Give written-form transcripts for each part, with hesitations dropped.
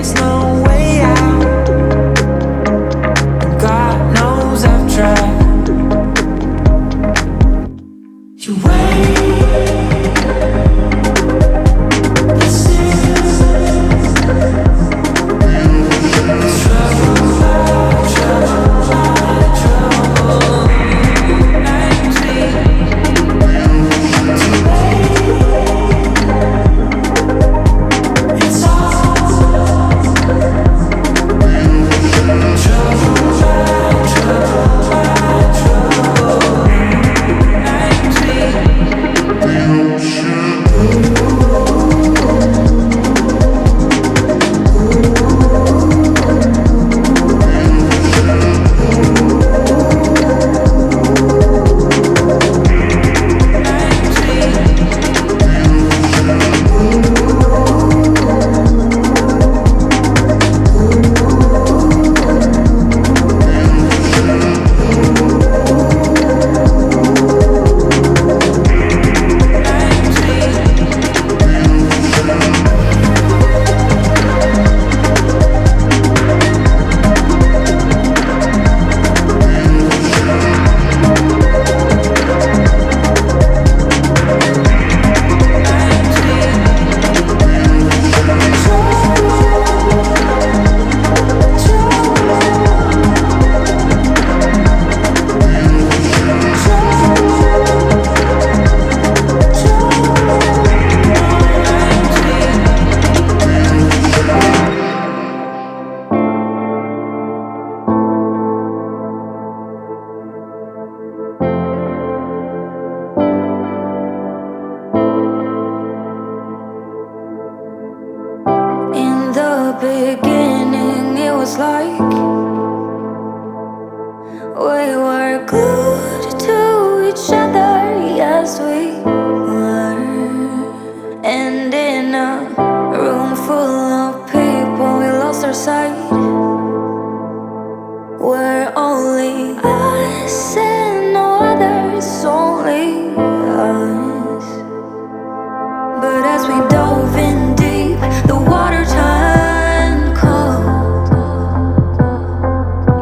there's no way out. And God knows I've tried. You wait, listen. Trouble, like it's all beginning, it was like we were glued to each other, yes we were. And in a room full of people, we lost our sight. We're only us and no others, only us. But as we dove in deep, the water turned cold.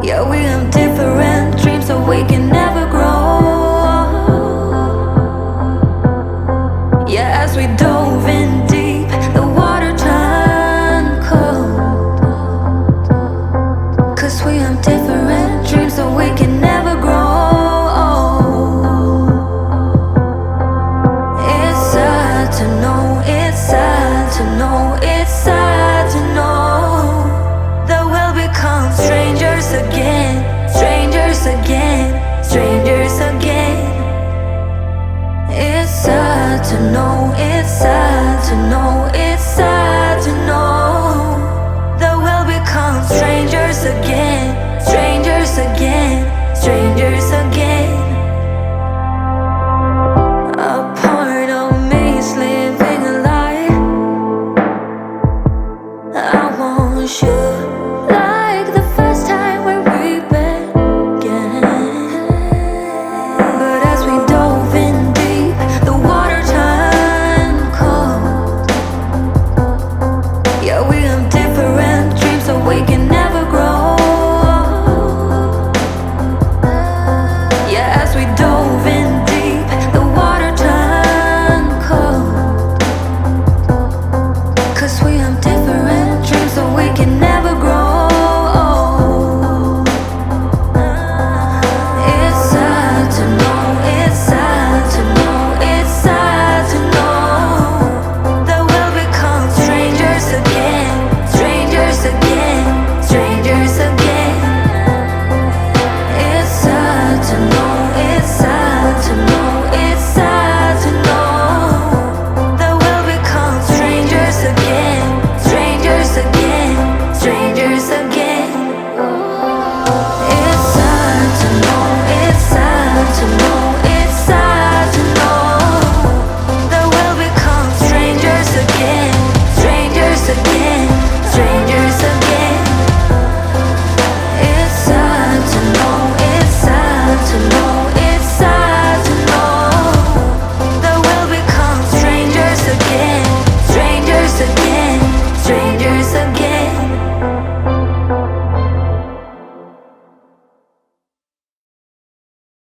Yeah, we have different dreams, so we can never grow. Yeah, as we dove in deep, the water turned cold. 'Cause we have different dreams, so we can never grow. It's sad to know, it's sad to know, it's sad to know that we'll become strangers again, strangers again, strangers again. It's sad to know, it's sad to know, it's sad to know that we'll become strangers again, strangers again, strangers again. A part of me is living a lie. I want you.